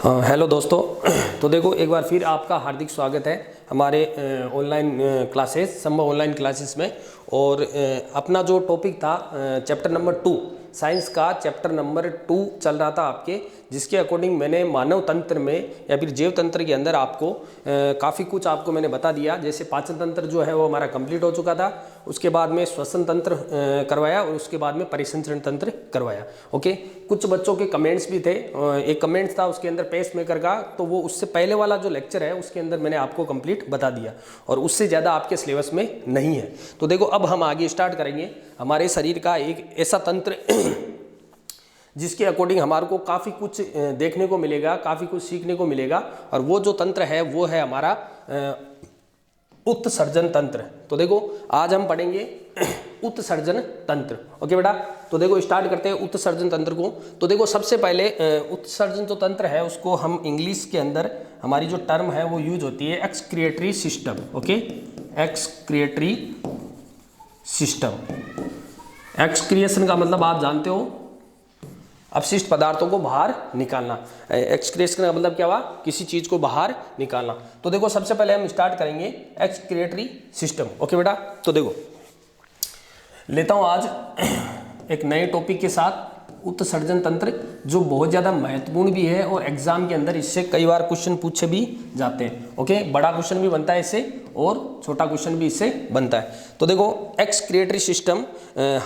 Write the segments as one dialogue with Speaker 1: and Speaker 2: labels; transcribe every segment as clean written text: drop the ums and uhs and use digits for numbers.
Speaker 1: हाँ हेलो दोस्तों। तो देखो एक बार फिर आपका हार्दिक स्वागत है हमारे ऑनलाइन क्लासेस संभव ऑनलाइन क्लासेस में। और अपना जो टॉपिक था चैप्टर नंबर 2 साइंस का चैप्टर नंबर 2 चल रहा था आपके, जिसके अकॉर्डिंग मैंने मानव तंत्र में या फिर जैव तंत्र के अंदर आपको काफ़ी कुछ आपको मैंने बता दिया। जैसे पाचन तंत्र जो है वो हमारा कंप्लीट हो चुका था, उसके बाद में श्वसन तंत्र करवाया और उसके बाद में परिसंचरण तंत्र करवाया। ओके, कुछ बच्चों के कमेंट्स भी थे। एक कमेंट्स था उसके अंदर पेस मेकर का, तो वो उससे पहले वाला जो लेक्चर है उसके अंदर मैंने आपको कंप्लीट बता दिया और उससे ज़्यादा आपके सिलेबस में नहीं है। तो देखो अब हम आगे स्टार्ट करेंगे हमारे शरीर का एक ऐसा तंत्र जिसके अकॉर्डिंग हमारे को काफ़ी कुछ देखने को मिलेगा, काफ़ी कुछ सीखने को मिलेगा। और वो जो तंत्र है वो है हमारा उत्सर्जन तंत्र। तो देखो आज हम पढ़ेंगे उत्सर्जन तंत्र। ओके बेटा, तो देखो स्टार्ट करते हैं उत्सर्जन तंत्र को। तो देखो सबसे पहले उत्सर्जन जो तंत्र है उसको हम इंग्लिश के अंदर हमारी जो टर्म है वो यूज होती है excretory system. Okay, excretory system. Excretion का मतलब आप जानते हो अपशिष्ट पदार्थों को बाहर निकालना। एक्सक्रिएशन का मतलब क्या हुआ, किसी चीज को बाहर निकालना। तो देखो सबसे पहले हम स्टार्ट करेंगे एक्सक्रिएटरी सिस्टम। ओके बेटा, तो देखो लेता हूं आज एक नए टॉपिक के साथ उत्सर्जन तंत्र, जो बहुत ज़्यादा महत्वपूर्ण भी है और एग्जाम के अंदर इससे कई बार क्वेश्चन पूछे भी जाते हैं। ओके, बड़ा क्वेश्चन भी बनता है इससे और छोटा क्वेश्चन भी इससे बनता है। तो देखो एक्सक्रिएटरी सिस्टम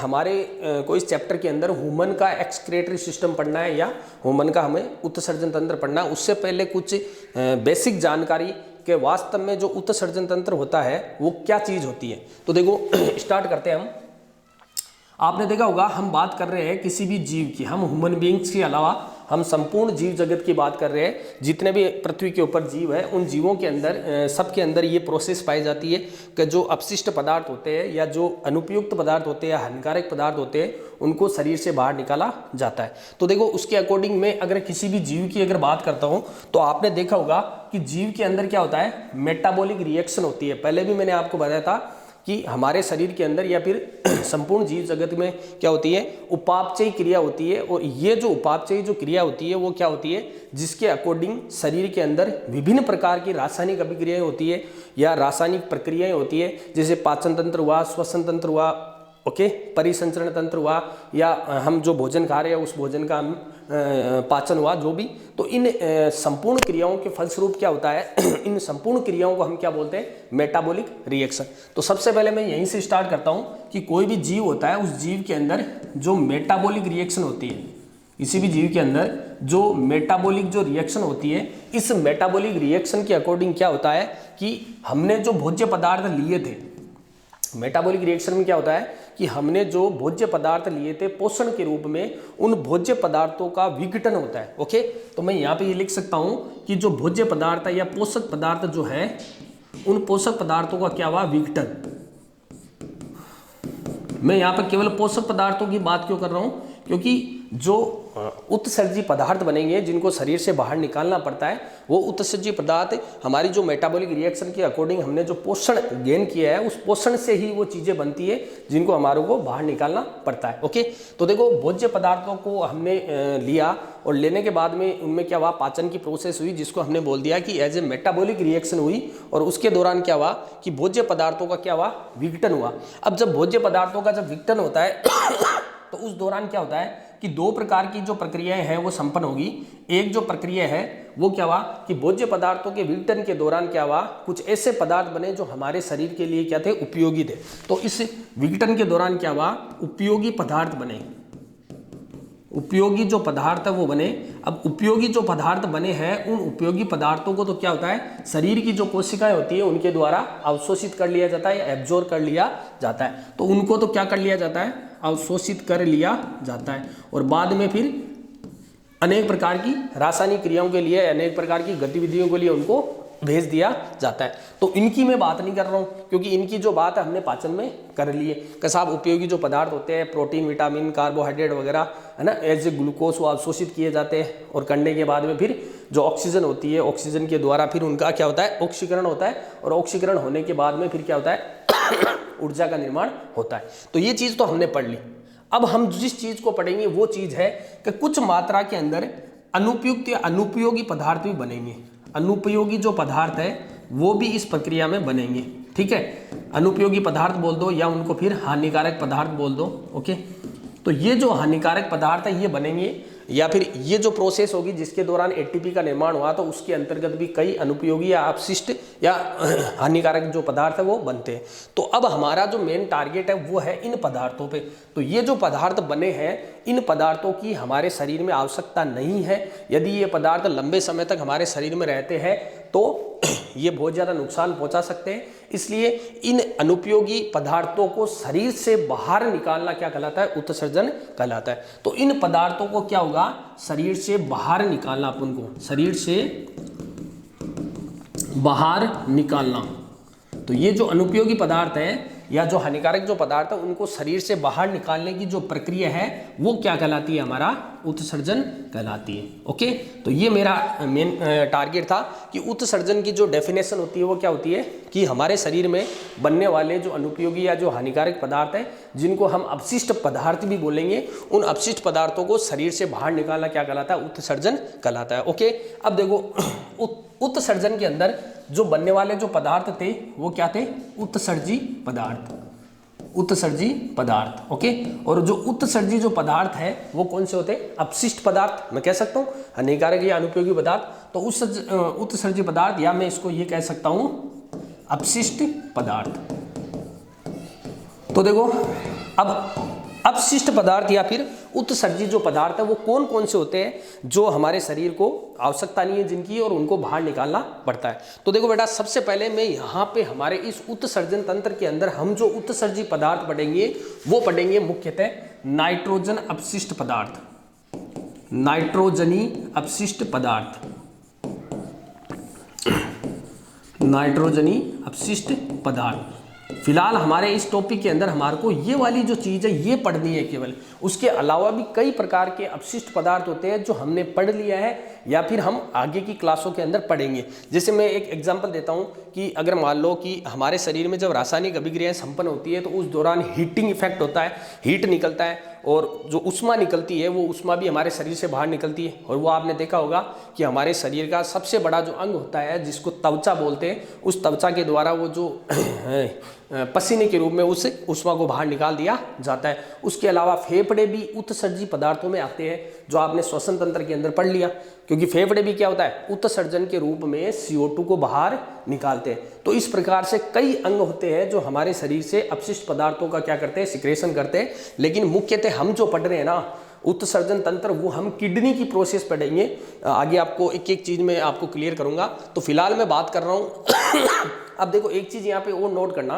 Speaker 1: हमारे कोई चैप्टर के अंदर ह्यूमन का एक्सक्रिएटरी सिस्टम पढ़ना है या ह्यूमन का हमें उत्सर्जन तंत्र पढ़ना है, उससे पहले कुछ बेसिक जानकारी के वास्तव में जो उत्सर्जन तंत्र होता है वो क्या चीज़ होती है। तो देखो स्टार्ट करते हैं हम। आपने देखा होगा हम बात कर रहे हैं किसी भी जीव की, हम ह्यूमन बींग्स के अलावा हम संपूर्ण जीव जगत की बात कर रहे हैं। जितने भी पृथ्वी के ऊपर जीव है उन जीवों के अंदर सबके अंदर ये प्रोसेस पाई जाती है कि जो अपशिष्ट पदार्थ होते हैं या जो अनुपयुक्त पदार्थ होते हैं या हानिकारक पदार्थ होते हैं उनको शरीर से बाहर निकाला जाता है। तो देखो उसके अकॉर्डिंग में अगर किसी भी जीव की अगर बात करता हूँ तो आपने देखा होगा कि जीव के अंदर क्या होता है, मेटाबॉलिक रिएक्शन होती है। पहले भी मैंने आपको बताया था कि हमारे शरीर के अंदर या फिर संपूर्ण जीव जगत में क्या होती है, उपापचयी क्रिया होती है। और ये जो उपापचयी जो क्रिया होती है वो क्या होती है, जिसके अकॉर्डिंग शरीर के अंदर विभिन्न प्रकार की रासायनिक अभिक्रियाएं होती है या रासायनिक प्रक्रियाएं होती है। जैसे पाचन तंत्र हुआ, श्वसन तंत्र हुआ, ओके, परिसंचरण तंत्र हुआ, या हम जो भोजन खा रहे हैं उस भोजन का हम पाचन हुआ, जो भी। तो इन संपूर्ण क्रियाओं के फलस्वरूप क्या होता है, इन संपूर्ण क्रियाओं को हम क्या बोलते हैं, मेटाबॉलिक रिएक्शन। तो सबसे पहले मैं यहीं से स्टार्ट करता हूँ कि कोई भी जीव होता है उस जीव के अंदर जो मेटाबॉलिक रिएक्शन होती है, किसी भी जीव के अंदर जो मेटाबॉलिक जो रिएक्शन होती है, इस मेटाबॉलिक रिएक्शन के अकॉर्डिंग क्या होता है कि हमने जो भोज्य पदार्थ लिए थे, मेटाबॉलिक रिएक्शन में क्या होता है कि हमने जो भोज्य पदार्थ लिए थे पोषण के रूप में, उन भोज्य पदार्थों का विघटन होता है। ओके, तो मैं यहाँ पे ये लिख सकता हूँ कि जो भोज्य पदार्थ है या पोषक पदार्थ जो है, उन पोषक पदार्थों का क्या हुआ, विघटन। मैं यहाँ पर केवल पोषक पदार्थों की बात क्यों कर रहा हूँ, क्योंकि जो उत्सर्जी पदार्थ बनेंगे जिनको शरीर से बाहर निकालना पड़ता है, वो उत्सर्जी पदार्थ हमारी जो मेटाबॉलिक रिएक्शन के अकॉर्डिंग हमने जो पोषण गेन किया है उस पोषण से ही वो चीज़ें बनती है जिनको हमारे को बाहर निकालना पड़ता है। ओके, तो देखो भोज्य पदार्थों को हमने लिया और लेने के बाद में उनमें क्या हुआ, पाचन की प्रोसेस हुई, जिसको हमने बोल दिया कि एज ए मेटाबॉलिक रिएक्शन हुई। और उसके दौरान क्या हुआ कि भोज्य पदार्थों का क्या हुआ, विघटन हुआ। अब जब भोज्य पदार्थों का जब विघटन होता है तो उस दौरान क्या होता है कि दो प्रकार की जो प्रक्रियाएं हैं वो संपन्न होगी। एक जो प्रक्रिया है वो क्या हुआ कि भोज्य पदार्थों के विघटन के दौरान क्या हुआ, कुछ ऐसे पदार्थ बने जो हमारे शरीर के लिए क्या थे, उपयोगी थे। तो इस विघटन के दौरान क्या हुआ, उपयोगी पदार्थ बने, उपयोगी जो पदार्थ है वो बने। अब उपयोगी जो पदार्थ बने हैं उन उपयोगी पदार्थों को तो क्या होता है, शरीर की जो कोशिकाएं होती है उनके द्वारा अवशोषित कर लिया जाता है या एब्जॉर्ब कर लिया जाता है। तो उनको तो क्या कर लिया जाता है, अवशोषित कर लिया जाता है। और बाद में फिर अनेक प्रकार की रासायनिक क्रियाओं के लिए, अनेक प्रकार की गतिविधियों के लिए उनको भेज दिया जाता है। तो इनकी मैं बात नहीं कर रहा हूँ, क्योंकि इनकी जो बात है हमने पाचन में कर ली है कि साहब उपयोगी जो पदार्थ होते हैं, प्रोटीन, विटामिन, कार्बोहाइड्रेट वगैरह है ना, एज ए ग्लूकोज वो अवशोषित किए जाते हैं। और करने के बाद में फिर जो ऑक्सीजन होती है, ऑक्सीजन के द्वारा फिर उनका क्या होता है, ऑक्सीकरण होता है। और ऑक्सीकरण होने के बाद में फिर क्या होता है, ऊर्जा का निर्माण होता है। तो ये चीज़ तो हमने पढ़ ली। अब हम जिस चीज़ को पढ़ेंगे वो चीज़ है कि कुछ मात्रा के अंदर अनुपयुक्त या अनुपयोगी पदार्थ भी बनेंगे। अनुपयोगी जो पदार्थ है वो भी इस प्रक्रिया में बनेंगे, ठीक है। अनुपयोगी पदार्थ बोल दो या उनको फिर हानिकारक पदार्थ बोल दो, ओके। तो ये जो हानिकारक पदार्थ है ये बनेंगे, या फिर ये जो प्रोसेस होगी जिसके दौरान एटीपी का निर्माण हुआ तो उसके अंतर्गत भी कई अनुपयोगी या अपशिष्ट या हानिकारक जो पदार्थ है वो बनते हैं। तो अब हमारा जो मेन टारगेट है वो है इन पदार्थों पे। तो ये जो पदार्थ बने हैं इन पदार्थों की हमारे शरीर में आवश्यकता नहीं है। यदि ये पदार्थ लंबे समय तक हमारे शरीर में रहते हैं तो ये बहुत ज़्यादा नुकसान पहुंचा सकते हैं। इसलिए इन अनुपयोगी पदार्थों को शरीर से बाहर निकालना क्या कहलाता है? उत्सर्जन कहलाता है। तो इन पदार्थों को क्या होगा? शरीर से बाहर निकालना, अपन को शरीर से बाहर निकालना। तो ये जो अनुपयोगी पदार्थ है या जो हानिकारक जो पदार्थ है उनको शरीर से बाहर निकालने की जो प्रक्रिया है वो क्या कहलाती है? हमारा उत्सर्जन कहलाती है, ओके। तो ये मेरा मेन टारगेट था कि उत्सर्जन की जो डेफिनेशन होती है वो क्या होती है कि हमारे शरीर में बनने वाले जो अनुपयोगी या जो हानिकारक पदार्थ है जिनको हम अपशिष्ट पदार्थ भी बोलेंगे, उन अपशिष्ट पदार्थों को शरीर से बाहर निकालना क्या कहलाता है? उत्सर्जन कहलाता है, ओके। अब देखो उत्सर्जन के अंदर जो बनने वाले जो पदार्थ थे वो क्या थे? उत्सर्जी पदार्थ, उत्सर्जी पदार्थ, ओके। और जो उत्सर्जी जो पदार्थ है वो कौन से होते हैं? अपशिष्ट पदार्थ, मैं कह सकता हूँ हानिकारक या अनुपयोगी पदार्थ। तो उत्सर्जी पदार्थ या मैं इसको ये कह सकता हूँ अपशिष्ट पदार्थ। तो देखो अब अपशिष्ट पदार्थ या फिर उत्सर्जी जो पदार्थ है वो कौन कौन से होते हैं जो हमारे शरीर को आवश्यकता नहीं है जिनकी और उनको बाहर निकालना पड़ता है। तो देखो बेटा, सबसे पहले मैं यहाँ पे हमारे इस उत्सर्जन तंत्र के अंदर हम जो उत्सर्जी पदार्थ पढ़ेंगे वो पढ़ेंगे मुख्यतः नाइट्रोजन अपशिष्ट पदार्थ, नाइट्रोजनी अपशिष्ट पदार्थ, नाइट्रोजनी अपशिष्ट पदार्थ। फिलहाल हमारे इस टॉपिक के अंदर हमारे को ये वाली जो चीज़ है ये पढ़नी है केवल। उसके अलावा भी कई प्रकार के अपशिष्ट पदार्थ होते हैं जो हमने पढ़ लिया है या फिर हम आगे की क्लासों के अंदर पढ़ेंगे। जैसे मैं एक एग्जांपल देता हूँ कि अगर मान लो कि हमारे शरीर में जब रासायनिक अभिक्रियाएं संपन्न होती है तो उस दौरान हीटिंग इफेक्ट होता है, हीट निकलता है और जो उष्मा निकलती है वो उष्मा भी हमारे शरीर से बाहर निकलती है। और वो आपने देखा होगा कि हमारे शरीर का सबसे बड़ा जो अंग होता है जिसको त्वचा बोलते हैं, उस त्वचा के द्वारा वो जो पसीने के रूप में उस उष्मा को बाहर निकाल दिया जाता है। उसके अलावा फेफड़े भी उत्सर्जी पदार्थों में आते हैं जो आपने श्वसन तंत्र के अंदर पढ़ लिया, क्योंकि फेफड़े भी क्या होता है? उत्सर्जन के रूप में CO2 को बाहर निकालते हैं। तो इस प्रकार से कई अंग होते हैं जो हमारे शरीर से अपशिष्ट पदार्थों का क्या करते हैं? सिक्रेशन करते हैं। लेकिन मुख्यतः हम जो पढ़ रहे हैं ना उत्सर्जन तंत्र, वो हम किडनी की प्रोसेस पढ़ेंगे। आगे आपको एक एक चीज़ में आपको क्लियर करूंगा। तो फिलहाल मैं बात कर रहा हूँ अब देखो एक चीज़ यहाँ पे और नोट करना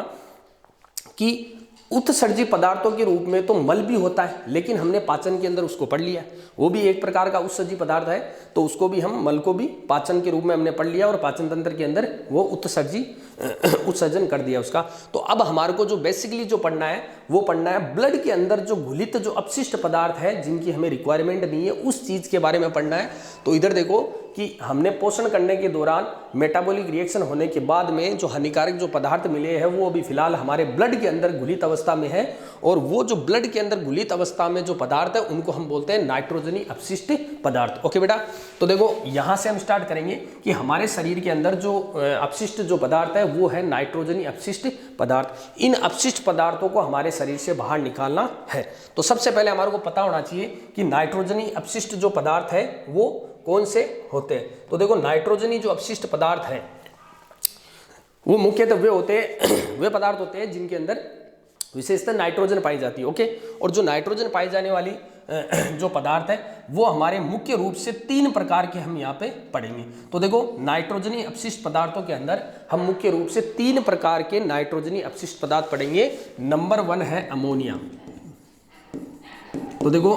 Speaker 1: कि उत्सर्जी पदार्थों के रूप में तो मल भी होता है, लेकिन हमने पाचन के अंदर उसको पढ़ लिया, वो भी एक प्रकार का उत्सर्जी पदार्थ है। तो उसको भी हम मल को भी पाचन के रूप में हमने पढ़ लिया और पाचन तंत्र के अंदर वो उत्सर्जन कर दिया उसका। तो अब हमारे को जो बेसिकली जो पढ़ना है वो पढ़ना है ब्लड के अंदर जो घुलित जो अपशिष्ट पदार्थ है जिनकी हमें रिक्वायरमेंट नहीं है उस चीज़ के बारे में पढ़ना है। तो इधर देखो कि हमने पोषण करने के दौरान मेटाबॉलिक रिएक्शन होने के बाद में जो हानिकारक जो पदार्थ मिले हैं वो अभी फिलहाल हमारे ब्लड के अंदर घुलित अवस्था में है, और वो जो ब्लड के अंदर घुलित अवस्था में जो पदार्थ है उनको हम बोलते हैं नाइट्रोजनी अपशिष्ट पदार्थ। ओके बेटा, तो देखो यहाँ से हम स्टार्ट करेंगे कि हमारे शरीर के अंदर जो अपशिष्ट जो पदार्थ है वो है नाइट्रोजनी अपशिष्ट पदार्थ। इन अपशिष्ट पदार्थों को हमारे शरीर से बाहर निकालना है। तो सबसे पहले हमारे को पता होना चाहिए कि नाइट्रोजनी अपशिष्ट जो पदार्थ है वो कौन से होते हैं। तो देखो नाइट्रोजनी जो अपशिष्ट पदार्थ है वो मुख्यतः वे पदार्थ होते हैं जिनके अंदर विशेषतः नाइट्रोजन पाई जाती है, ओके। और जो नाइट्रोजन पाई जाने वाली जो पदार्थ है वो हमारे मुख्य रूप से 3 प्रकार के हम यहाँ पे पढ़ेंगे। तो देखो नाइट्रोजनी अपशिष्ट पदार्थों के अंदर हम मुख्य रूप से 3 प्रकार के नाइट्रोजनी अपशिष्ट पदार्थ पढ़ेंगे। नंबर 1 है अमोनिया। तो देखो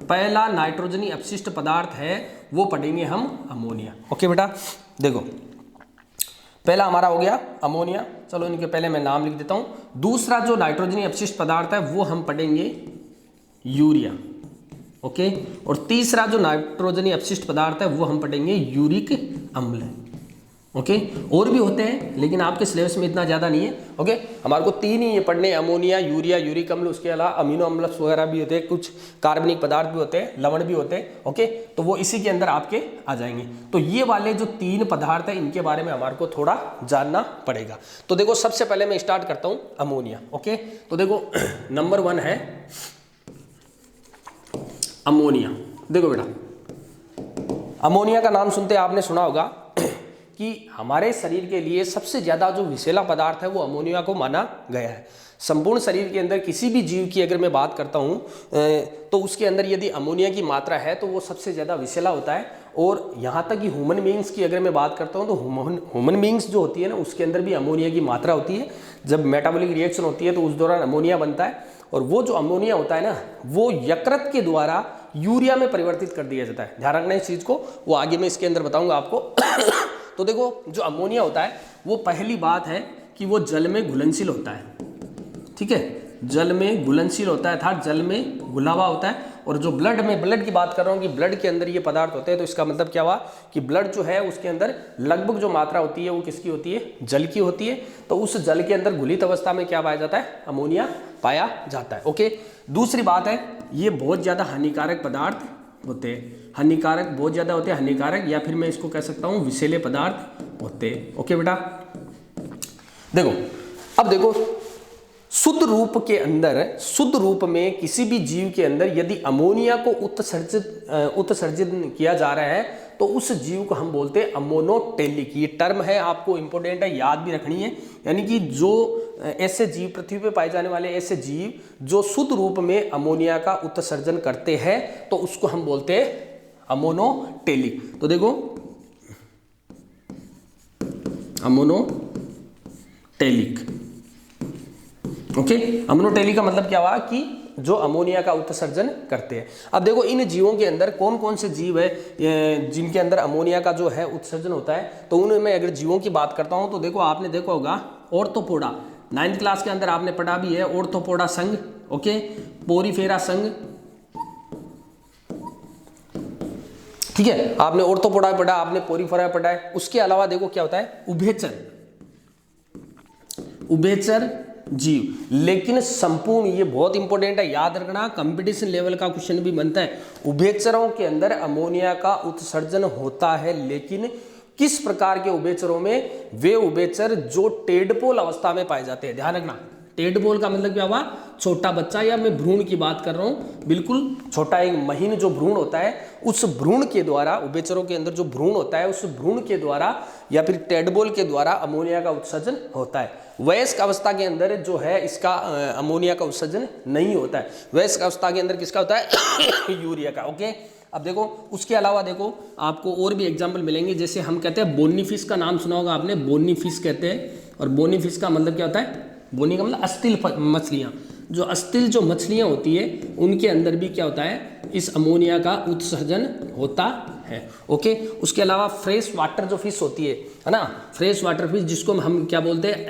Speaker 1: पहला नाइट्रोजनी अपशिष्ट पदार्थ है वो पढ़ेंगे हम अमोनिया, ओके बेटा। देखो पहला हमारा हो गया अमोनिया, चलो इनके पहले मैं नाम लिख देता हूँ। दूसरा जो नाइट्रोजनी अपशिष्ट पदार्थ है वो हम पढ़ेंगे यूरिया, ओके। और तीसरा जो नाइट्रोजनी अपशिष्ट पदार्थ है वो हम पढ़ेंगे यूरिक अम्ल, ओके और भी होते हैं लेकिन आपके सिलेबस में इतना ज़्यादा नहीं है। ओके हमारे को 3 ही ये पढ़ने, अमोनिया, यूरिया, यूरिक अम्ल, उसके अलावा अमीनो अम्ल वगैरह भी होते हैं, कुछ कार्बनिक पदार्थ भी होते हैं, लवण भी होते हैं। ओके तो वो इसी के अंदर आपके आ जाएंगे। तो ये वाले जो 3 पदार्थ है इनके बारे में हमारे को थोड़ा जानना पड़ेगा। तो देखो सबसे पहले मैं स्टार्ट करता हूँ अमोनिया। ओके तो देखो नंबर 1 है अमोनिया। देखो बेटा अमोनिया का नाम सुनते आपने सुना होगा कि हमारे शरीर के लिए सबसे ज़्यादा जो विषैला पदार्थ है वो अमोनिया को माना गया है। संपूर्ण शरीर के अंदर किसी भी जीव की अगर मैं बात करता हूँ तो उसके अंदर यदि अमोनिया की मात्रा है तो वो सबसे ज़्यादा विषैला होता है। और यहाँ तक कि ह्यूमन बींग्स की अगर मैं बात करता हूँ तो ह्यूमन बींग्स जो होती है ना उसके अंदर भी अमोनिया की मात्रा होती है। जब मेटाबॉलिक रिएक्शन होती है तो उस दौरान अमोनिया बनता है और वो जो अमोनिया होता है ना वो यकृत के द्वारा यूरिया में परिवर्तित कर दिया जाता है। ध्यान रखना इस चीज़ को, वो आगे मैं इसके अंदर बताऊँगा आपको। तो देखो जो अमोनिया होता है वो पहली बात है कि वो जल में घुलनशील होता है। ठीक है जल में घुलनशील होता है अर्थात जल में घुला हुआ होता है। और जो ब्लड की बात कर रहा हूँ कि ब्लड के अंदर ये पदार्थ होते हैं तो इसका मतलब क्या हुआ कि ब्लड जो है उसके अंदर लगभग जो मात्रा होती है वो किसकी होती है, जल की होती है। तो उस जल के अंदर घुलित अवस्था में क्या पाया जाता है, अमोनिया पाया जाता है। ओके दूसरी बात है ये बहुत ज़्यादा हानिकारक पदार्थ होते हैं, हानिकारक बहुत ज़्यादा होते हैं, हानिकारक या फिर मैं इसको कह सकता हूँ विषैले पदार्थ होते हैं। ओके बेटा देखो अब देखो शुद्ध रूप के अंदर, शुद्ध रूप में किसी भी जीव के अंदर यदि अमोनिया को उत्सर्जित किया जा रहा है तो उस जीव को हम बोलते हैं अमोनोटेलिक। ये टर्म है आपको इंपॉर्टेंट है, याद भी रखनी है। यानी कि जो ऐसे जीव, पृथ्वी पे पाए जाने वाले ऐसे जीव जो शुद्ध रूप में अमोनिया का उत्सर्जन करते हैं तो उसको हम बोलते हैं अमोनोटेलिक। तो देखो अमोनोटेलिक। ओके अमोनोटेलिक का मतलब क्या हुआ कि जो अमोनिया का उत्सर्जन करते हैं। अब देखो इन जीवों के अंदर कौन कौन से जीव है जिनके अंदर अमोनिया का जो है उत्सर्जन होता है। तो उनमें अगर जीवों की बात करता हूं तो देखो आपने देखा होगा ऑर्थोपोडा, 9th क्लास के अंदर आपने पढ़ा भी है ऑर्थोपोडा संघ। ओके पोरीफेरा संघ, ठीक है आपने ऑर्थोपोडा पढ़ा, आपने पोरीफेरा पढ़ा है। उसके अलावा देखो क्या होता है उभयचर जीव। लेकिन संपूर्ण, ये बहुत इंपॉर्टेंट है, याद रखना, कंपटीशन लेवल का क्वेश्चन भी बनता है। उभयचरों के अंदर अमोनिया का उत्सर्जन होता है लेकिन किस प्रकार के उभयचरों में, वे उभयचर जो टेडपोल अवस्था में पाए जाते हैं। ध्यान रखना टेडपोल का मतलब क्या हुआ, छोटा बच्चा, या मैं भ्रूण की बात कर रहा हूं, बिल्कुल छोटा एक महीन जो भ्रूण होता है उस भ्रूण के द्वारा, उभयचरों के अंदर जो भ्रूण होता है उस भ्रूण के द्वारा या फिर टेडपोल के द्वारा अमोनिया का उत्सर्जन होता है। वयस्क अवस्था के अंदर जो है इसका अमोनिया का उत्सर्जन नहीं होता है। वयस्क अवस्था के अंदर किसका होता है यूरिया का। ओके अब देखो उसके अलावा देखो आपको और भी एग्जाम्पल मिलेंगे। जैसे हम कहते हैं बोनीफिश का नाम सुना होगा आपने, बोनीफिश कहते हैं। और बोनीफिश का मतलब क्या होता है, बोनी का मतलब अस्थिल मछलियाँ। जो अस्थिल जो मछलियाँ होती है उनके अंदर भी क्या होता है, इस अमोनिया का उत्सर्जन होता है। ओके उसके अलावा फ्रेश वाटर जो फिश होती है ना, फ्रेश वाटर फिश जिसको हम क्या बोलते हैं,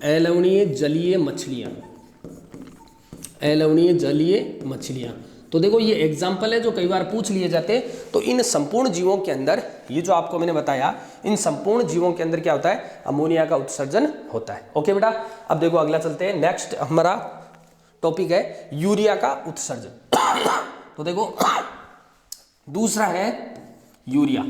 Speaker 1: अलवणीय जलीय मछलियाँ, अलवणीय जलीय मछलियाँ। तो देखो ये एग्जाम्पल है जो कई बार पूछ लिए जाते हैं। तो इन संपूर्ण जीवों के अंदर, ये जो आपको मैंने बताया, इन संपूर्ण जीवों के अंदर क्या होता है, अमोनिया का उत्सर्जन होता है। ओके बेटा अब देखो अगला चलते हैं। नेक्स्ट हमारा टॉपिक है यूरिया का उत्सर्जन। तो देखो दूसरा है यूरिया,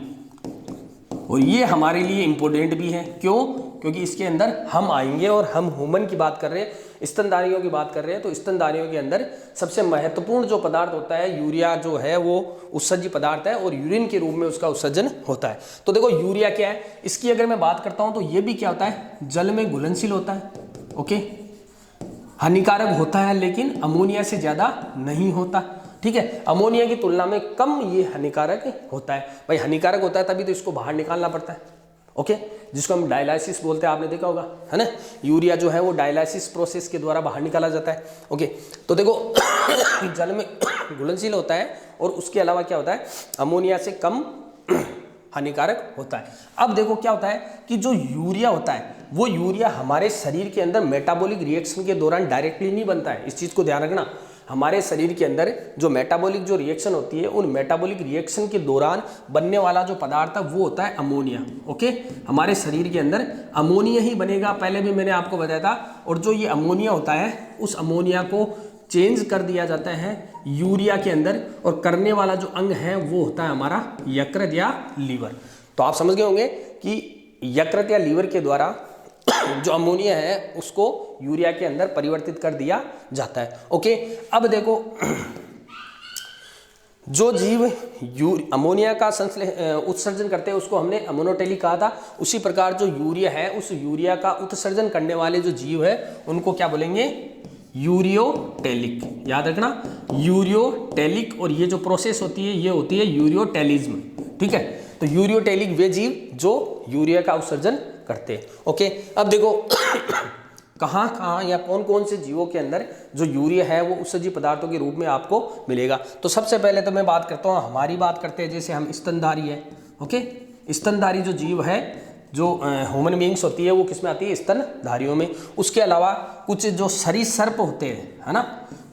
Speaker 1: और ये हमारे लिए इंपॉर्टेंट भी है। क्यों? क्योंकि इसके अंदर हम आएंगे और हम ह्यूमन की बात कर रहे हैं, स्तनधारियों की बात कर रहे हैं। तो स्तनधारियों के अंदर सबसे महत्वपूर्ण जो पदार्थ होता है, यूरिया जो है वो उत्सर्जी पदार्थ है और यूरिन के रूप में उसका उत्सर्जन होता है। तो देखो यूरिया क्या है, इसकी अगर मैं बात करता हूं तो ये भी क्या होता है, जल में घुलनशील होता है। ओके हानिकारक होता है लेकिन अमोनिया से ज्यादा नहीं होता। ठीक है अमोनिया की तुलना में कम ये हानिकारक होता है। भाई हानिकारक होता है तभी तो इसको बाहर निकालना पड़ता है। ओके जिसको हम डायलाइसिस बोलते हैं, आपने देखा होगा है ना, यूरिया जो है वो डायलाइसिस प्रोसेस के द्वारा बाहर निकाला जाता है। ओके तो देखो जल में घुलनशील होता है और उसके अलावा क्या होता है, अमोनिया से कम हानिकारक होता है। अब देखो क्या होता है कि जो यूरिया होता है वो यूरिया हमारे शरीर के अंदर मेटाबॉलिक रिएक्शन के दौरान डायरेक्टली नहीं बनता है। इस चीज को ध्यान रखना, हमारे शरीर के अंदर जो मेटाबॉलिक जो रिएक्शन होती है, उन मेटाबॉलिक रिएक्शन के दौरान बनने वाला जो पदार्थ है वो होता है अमोनिया। ओके, हमारे शरीर के अंदर अमोनिया ही बनेगा, पहले भी मैंने आपको बताया था। और जो ये अमोनिया होता है, उस अमोनिया को चेंज कर दिया जाता है यूरिया के अंदर, और करने वाला जो अंग है वो होता है हमारा यकृत या लीवर। तो आप समझ गए होंगे कि यकृत या लीवर के द्वारा जो अमोनिया है उसको यूरिया के अंदर परिवर्तित कर दिया जाता है। ओके, अब देखो जो जीव अमोनिया का उत्सर्जन करते हैं उसको हमने अमोनोटेलिक कहा था। उसी प्रकार जो यूरिया है, उस यूरिया का उत्सर्जन करने वाले जो जीव है उनको क्या बोलेंगे? यूरियोटेलिक। याद रखना, यूरियोटेलिक। और ये जो प्रोसेस होती है ये होती है यूरियोटेलिज्म। ठीक है, तो यूरियोटेलिक वे जीव जो यूरिया का उत्सर्जन करते हैं। ओके, अब देखो कहाँ कहाँ या कौन कौन से जीवों के अंदर जो यूरिया है वो उत्सर्जित पदार्थों के रूप में आपको मिलेगा। तो सबसे पहले तो मैं बात करता हूँ, हमारी बात करते हैं जैसे हम स्तनधारी है। ओके, स्तनधारी जो जीव है, जो ह्यूमन बीइंग्स होती है वो किस में आती है? स्तनधारियों में। उसके अलावा कुछ जो सरीसृप होते हैं, है ना,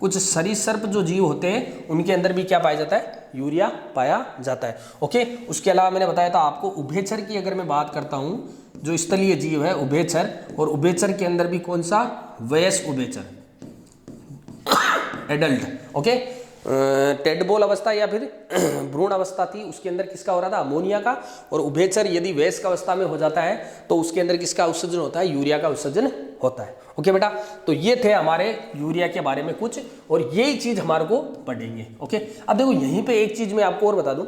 Speaker 1: कुछ सरीसृप जो जीव होते हैं उनके अंदर भी क्या पाया जाता है? यूरिया पाया जाता है। ओके, उसके अलावा मैंने बताया था आपको उभयचर की अगर मैं बात करता हूँ, जो स्थलीय जीव है उभयचर, और उभयचर के अंदर भी कौन सा? वयस्क उभयचर, एडल्ट। ओके, टेडबोल अवस्था या फिर भ्रूण अवस्था थी, उसके अंदर किसका हो रहा था? अमोनिया का। और उभयचर यदि वयस्क अवस्था में हो जाता है तो उसके अंदर किसका उत्सर्जन होता है? यूरिया का उत्सर्जन होता है। ओके बेटा, तो ये थे हमारे यूरिया के बारे में कुछ, और यही चीज हमारे को पढ़ेंगे। ओके, अब देखो यहीं पे एक चीज मैं आपको और बता दूं,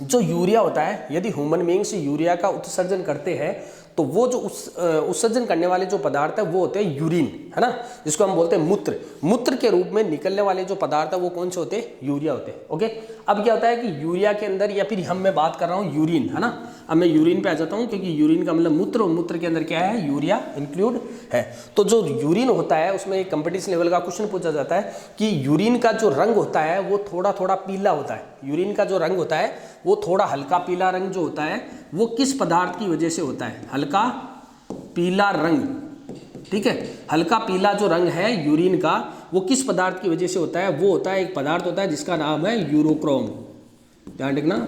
Speaker 1: जो यूरिया होता है, यदि ह्यूमन बीइंग्स यूरिया का उत्सर्जन करते हैं तो वो जो उत्सर्जन करने वाले जो पदार्थ है वो होते हैं यूरिन, है ना, जिसको हम बोलते हैं मूत्र। मूत्र के रूप में निकलने वाले जो पदार्थ है वो कौन से होते हैं? यूरिया होते हैं। ओके, अब क्या होता है कि यूरिया के अंदर, या फिर मैं बात कर रहा हूँ यूरिन, है ना, अब मैं यूरिन पे आ जाता हूँ क्योंकि यूरिन का मतलब मूत्र, और मूत्र के अंदर क्या है? यूरिया इंक्लूड है। तो जो यूरिन होता है उसमें एक कंपटीशन लेवल का क्वेश्चन पूछा जाता है कि यूरिन का जो रंग होता है वो थोड़ा थोड़ा पीला होता है। यूरिन का जो रंग होता है वो थोड़ा हल्का पीला रंग जो होता है वो किस पदार्थ की वजह से होता है? हल्का पीला रंग। ठीक है, हल्का पीला जो रंग है यूरिन का वो किस पदार्थ की वजह से होता है? वो होता है, एक पदार्थ होता है जिसका नाम है यूरोक्रोम। ध्यान रखना,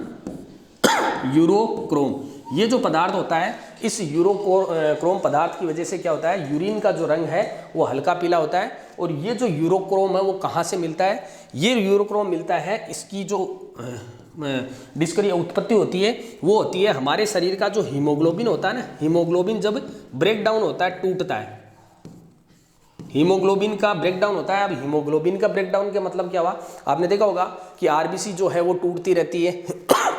Speaker 1: यूरोक्रोम। ये जो पदार्थ होता है, इस यूरोक्रोम पदार्थ की वजह से क्या होता है? यूरिन का जो रंग है वो हल्का पीला होता है। और ये जो यूरोक्रोम है वो कहाँ से मिलता है? ये यूरोक्रोम मिलता है, इसकी जो डिस्करी उत्पत्ति होती है वो होती है हमारे शरीर का जो हीमोग्लोबिन होता है ना, हीमोग्लोबिन जब ब्रेक डाउन होता है, टूटता है, हीमोग्लोबिन का ब्रेकडाउन होता है। अब हीमोग्लोबिन का ब्रेकडाउन का मतलब क्या हुआ? आपने देखा होगा कि आरबीसी जो है वो टूटती रहती है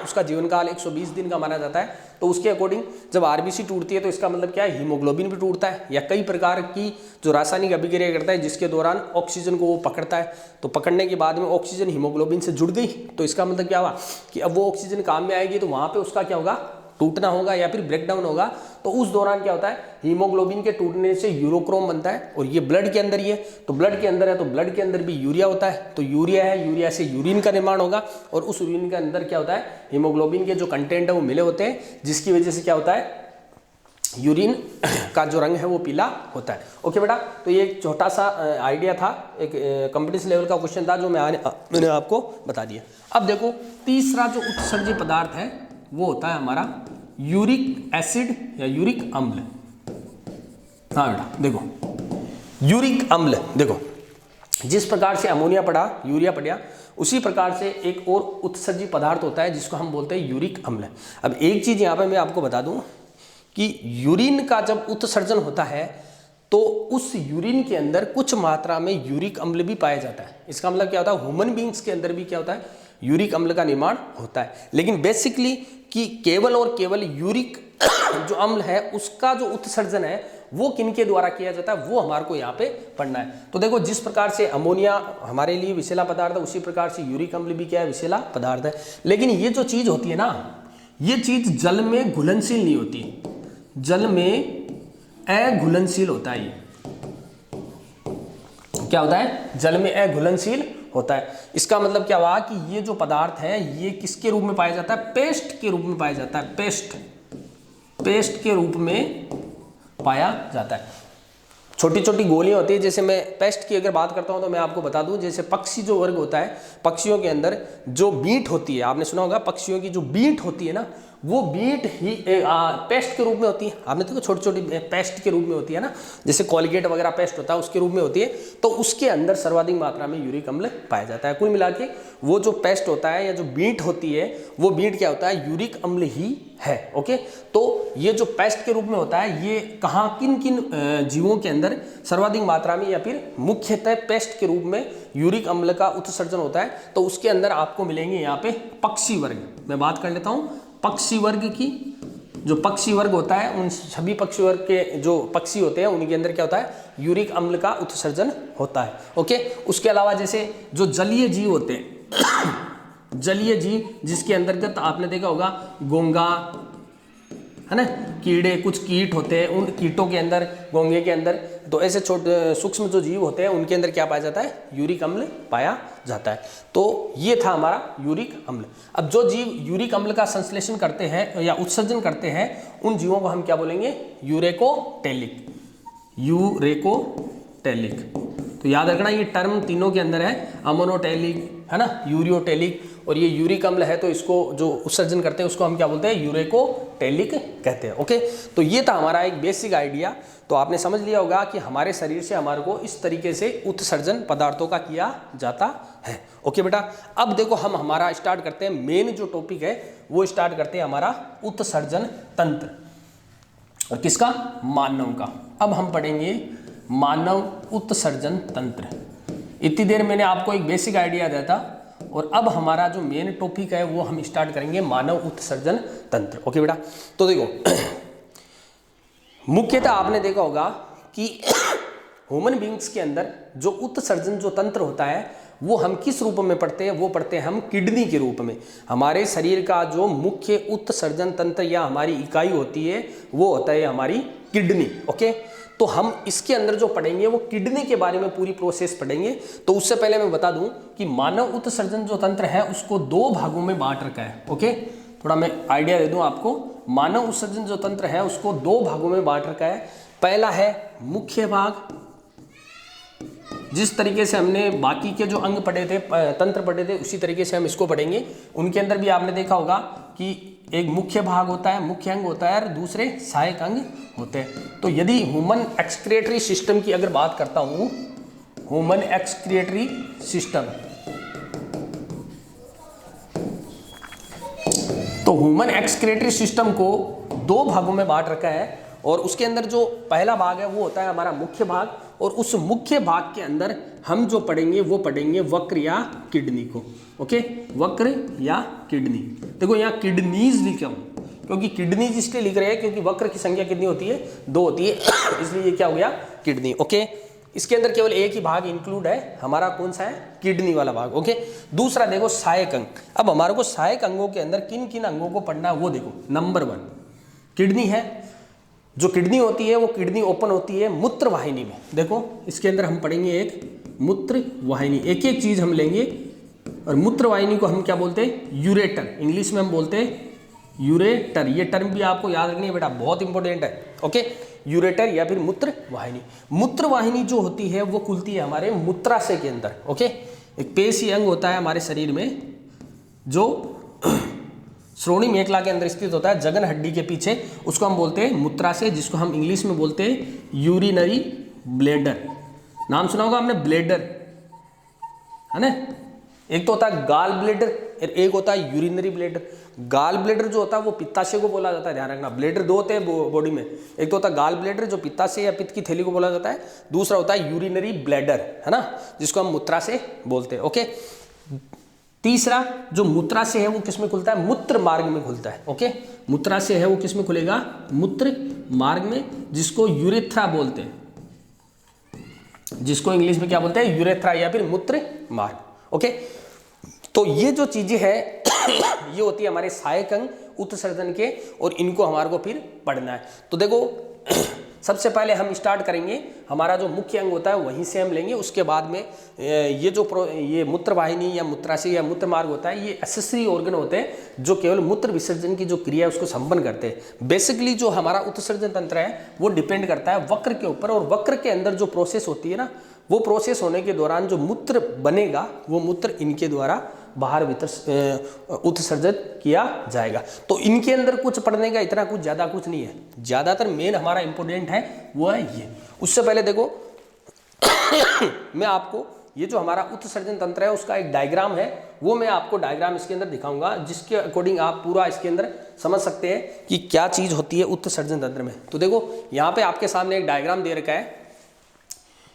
Speaker 1: उसका जीवन काल 120 दिन का माना जाता है। तो उसके अकॉर्डिंग जब आरबीसी टूटती है तो इसका मतलब क्या है? हीमोग्लोबिन भी टूटता है, या कई प्रकार की जो रासायनिक अभिक्रिया करता है जिसके दौरान ऑक्सीजन को वो पकड़ता है। तो पकड़ने के बाद में ऑक्सीजन हीमोग्लोबिन से जुड़ गई, तो इसका मतलब क्या हुआ कि अब वो ऑक्सीजन काम में आएगी, तो वहाँ पर उसका क्या होगा? टूटना होगा या फिर ब्रेकडाउन होगा। तो उस दौरान क्या होता है? हीमोग्लोबिन के टूटने से यूरोक्रोम बनता है, और ये ब्लड के अंदर ही है, तो ब्लड के अंदर है तो ब्लड के अंदर भी यूरिया होता है। तो यूरिया है, यूरिया से यूरिन का निर्माण होगा, और उस यूरिन के अंदर क्या होता है? हीमोग्लोबिन के जो कंटेंट है वो मिले होते हैं, जिसकी वजह से क्या होता है? यूरिन का जो रंग है वो पीला होता है। ओके बेटा, तो ये एक छोटा सा आइडिया था, एक कंपटीशन लेवल का क्वेश्चन था जो मैंने आपको बता दिया। अब देखो तीसरा जो उत्सर्जित पदार्थ है वो होता है हमारा यूरिक एसिड या यूरिक अम्ल। हाँ बेटा देखो, यूरिक अम्ल, देखो जिस प्रकार से अमोनिया पड़ा, यूरिया पड़ा, उसी प्रकार से एक और उत्सर्जित पदार्थ होता है जिसको हम बोलते हैं यूरिक अम्ल। अब एक चीज यहाँ पे मैं आपको बता दूं कि यूरिन का जब उत्सर्जन होता है तो उस यूरिन के अंदर कुछ मात्रा में यूरिक अम्ल भी पाया जाता है। इसका मतलब क्या होता है? ह्यूमन बीइंग्स के अंदर भी क्या होता है? यूरिक अम्ल का निर्माण होता है। लेकिन बेसिकली कि केवल और केवल यूरिक जो अम्ल है उसका जो उत्सर्जन है वो किनके द्वारा किया जाता है, वो हमारे को यहाँ पे पढ़ना है। तो देखो जिस प्रकार से अमोनिया हमारे लिए विषैला पदार्थ है, उसी प्रकार से यूरिक अम्ल भी क्या है? विषैला पदार्थ है। लेकिन ये जो चीज होती है ना, ये चीज जल में घुलनशील नहीं होती, जल में अघुलनशील होता है। ये क्या होता है? जल में अघुलनशील होता है। इसका मतलब क्या हुआ कि ये जो पदार्थ है ये किसके रूप में पाया जाता है? पेस्ट के रूप में पाया जाता है। पेस्ट के रूप में पाया जाता है। छोटी छोटी गोलियां होती है। जैसे मैं पेस्ट की अगर बात करता हूं तो मैं आपको बता दूं, जैसे पक्षी जो वर्ग होता है, पक्षियों के अंदर जो बीट होती है, आपने सुना होगा पक्षियों की जो बीट होती है ना, वो बीट ही पेस्ट के रूप में होती है। आपने देखो छोटी छोटी पेस्ट के रूप में होती है ना, जैसे कोलगेट वगैरह पेस्ट होता है उसके रूप में होती है। तो उसके अंदर सर्वाधिक मात्रा में यूरिक अम्ल पाया जाता है। कुल मिला के वो जो पेस्ट होता है या जो बीट होती है, वो बीट क्या होता है, यूरिक अम्ल ही है। ओके, तो ये जो पेस्ट के रूप में होता है, ये कहाँ किन किन जीवों के अंदर सर्वाधिक मात्रा में या फिर मुख्यतः पेस्ट के रूप में यूरिक अम्ल का उत्सर्जन होता है, तो उसके अंदर आपको मिलेंगे यहाँ पे पक्षी वर्ग। मैं बात कर लेता हूँ पक्षी वर्ग की। जो पक्षी वर्ग होता है, उन सभी पक्षी वर्ग के जो पक्षी होते हैं उनके अंदर क्या होता है, यूरिक अम्ल का उत्सर्जन होता है। ओके, उसके अलावा जैसे जो जलीय जीव होते हैं जलीय जीव जिसके अंतर्गत आपने देखा होगा घोंघा है ना, कीड़े, कुछ कीट होते हैं, उन कीटों के अंदर, घोंघे के अंदर, तो ऐसे छोटे सूक्ष्म जो जीव होते हैं उनके अंदर क्या पाया जाता है, यूरिक अम्ल पाया जाता है। तो ये था हमारा यूरिक अम्ल। अब जो जीव यूरिक अम्ल का संश्लेषण करते हैं या उत्सर्जन करते हैं, उन जीवों को हम क्या बोलेंगे, यूरेकोटेलिक। यूरेकोटेलिक, तो याद रखना ये टर्म तीनों के अंदर है, अमोनोटेलिक है ना, यूरियोटेलिक, और ये यूरिक अम्ल है तो इसको जो उत्सर्जन करते हैं उसको हम क्या बोलते हैं, यूरेकोटेलिक कहते हैं। ओके, तो ये था हमारा एक बेसिक आइडिया। तो आपने समझ लिया होगा कि हमारे शरीर से हमारे को इस तरीके से उत्सर्जन पदार्थों का किया जाता है। ओके बेटा, अब देखो हम हमारा स्टार्ट करते हैं, मेन जो टॉपिक है वो स्टार्ट करते हैं हमारा उत्सर्जन तंत्र, और किसका, मानव का। अब हम पढ़ेंगे मानव उत्सर्जन तंत्र। इतनी देर मैंने आपको एक बेसिक आइडिया दिया था, और अब हमारा जो मेन टॉपिक है वो हम स्टार्ट करेंगे मानव उत्सर्जन तंत्र। ओके बेटा, तो देखो मुख्यतः आपने देखा होगा कि ह्यूमन बींग्स के अंदर जो उत्सर्जन जो तंत्र होता है वो हम किस रूप में पढ़ते हैं, वो पढ़ते हैं हम किडनी के रूप में। हमारे शरीर का जो मुख्य उत्सर्जन तंत्र या हमारी इकाई होती है वो होता है हमारी किडनी। ओके, तो हम इसके अंदर जो पढ़ेंगे वो किडनी के बारे में पूरी प्रोसेस पढ़ेंगे। तो उससे पहले मैं बता दूं कि मानव उत्सर्जन जो तंत्र है उसको दो भागों में बांट रखा है। ओके, थोड़ा मैं आइडिया दे दूं आपको, मानव उत्सर्जन जो तंत्र है उसको दो भागों में बांट रखा है। पहला है मुख्य भाग, जिस तरीके से हमने बाकी के जो अंग पढ़े थे, तंत्र पढ़े थे, उसी तरीके से हम इसको पढ़ेंगे। उनके अंदर भी आपने देखा होगा कि एक मुख्य भाग होता है, मुख्य अंग होता है, और दूसरे सहायक अंग होते हैं। तो यदि ह्यूमन एक्सक्रिएटरी सिस्टम की अगर बात करता हूं, ह्यूमन एक्सक्रिएटरी सिस्टम, तो ह्यूमन एक्सक्रिएटरी सिस्टम को दो भागों में बांट रखा है, और उसके अंदर जो पहला भाग है वो होता है हमारा मुख्य भाग, और उस मुख्य भाग के अंदर हम जो पढ़ेंगे वो पढ़ेंगे वक्र या किडनी को। ओके, वक्र या किडनी। देखो यहाँ किडनीज लिखा हूं, क्योंकि किडनीज इसलिए लिख रहे हैं क्योंकि वक्र की संख्या कितनी होती है, दो होती है, इसलिए ये क्या हो गया, किडनी। ओके, इसके अंदर केवल एक ही भाग इंक्लूड है, हमारा कौन सा है, किडनी वाला भाग। ओके, दूसरा देखो सहायक अंग। अब हमारे को सहायक अंगों के अंदर किन किन अंगों को पढ़ना है वो देखो। नंबर 1 किडनी है। जो किडनी होती है वो किडनी ओपन होती है मूत्र वाहिनी में। देखो इसके अंदर हम पढ़ेंगे एक मूत्र वाहिनी, एक एक चीज हम लेंगे, और मूत्र वाहिनी को हम क्या बोलते हैं, यूरेटर, इंग्लिश में हम बोलते हैं यूरेटर। ये टर्म भी आपको याद रखनी है बेटा, बहुत इंपॉर्टेंट है। ओके, यूरेटर या फिर मूत्र वाहिनी। मूत्र वाहिनी जो होती है वो खुलती है हमारे मूत्राशय के अंदर। ओके, एक पेशी अंग होता है हमारे शरीर में जो श्रोणी मेखला के अंदर स्थित होता है, जगन हड्डी के पीछे, उसको हम बोलते हैं मूत्राशय, जिसको हम इंग्लिश में बोलते हैं यूरिनरी ब्लैडर। नाम सुना होगा आपने, ब्लैडर है ना। एक तो होता है गाल ब्लैडर, एक होता है यूरिनरी ब्लैडर। गाल ब्लैडर जो होता है वो पित्ताशय को बोला जाता है, ध्यान रखना। ब्लैडर दो होते हैं बॉडी में, एक तो होता है गाल ब्लैडर जो पित्ताशय या पित्त की थैली को बोला जाता है, दूसरा होता है यूरिनरी ब्लैडर, है ना, जिसको हम मूत्राशय बोलते हैं। ओके, तीसरा जो मूत्राशय है वो किसमें खुलता है, मूत्र मार्ग में खुलता है। ओके, मूत्राशय है वो किसमें खुलेगा, मूत्र मार्ग में, जिसको यूरेथ्रा बोलते हैं, जिसको इंग्लिश में क्या बोलते हैं, यूरेथ्रा या फिर मूत्र मार्ग। ओके, तो ये जो चीजें हैं ये होती है हमारे सहायक अंग उत्सर्जन के, और इनको हमारे को फिर पढ़ना है। तो देखो सबसे पहले हम स्टार्ट करेंगे, हमारा जो मुख्य अंग होता है वहीं से हम लेंगे, उसके बाद में ये मूत्रवाहिनी या मूत्राशय या मूत्र मार्ग होता है, ये एक्सेसरी ऑर्गन होते हैं जो केवल मूत्र विसर्जन की जो क्रिया है उसको संपन्न करते हैं। बेसिकली जो हमारा उत्सर्जन तंत्र है वो डिपेंड करता है वक्र के ऊपर, और वक्र के अंदर जो प्रोसेस होती है ना, वो प्रोसेस होने के दौरान जो मूत्र बनेगा वो मूत्र इनके द्वारा बाहर उत्सर्जित किया जाएगा। तो इनके अंदर कुछ पढ़ने का इतना कुछ ज़्यादा कुछ नहीं है, ज़्यादातर मेन हमारा इंपॉर्टेंट है वो है ये। उससे पहले देखो मैं आपको ये जो हमारा उत्सर्जन तंत्र है उसका एक डायग्राम है, वो मैं आपको डायग्राम इसके अंदर दिखाऊंगा, जिसके अकॉर्डिंग आप पूरा इसके अंदर समझ सकते हैं कि क्या चीज़ होती है उत्सर्जन तंत्र में। तो देखो यहाँ पे आपके सामने एक डायग्राम दे रखा है,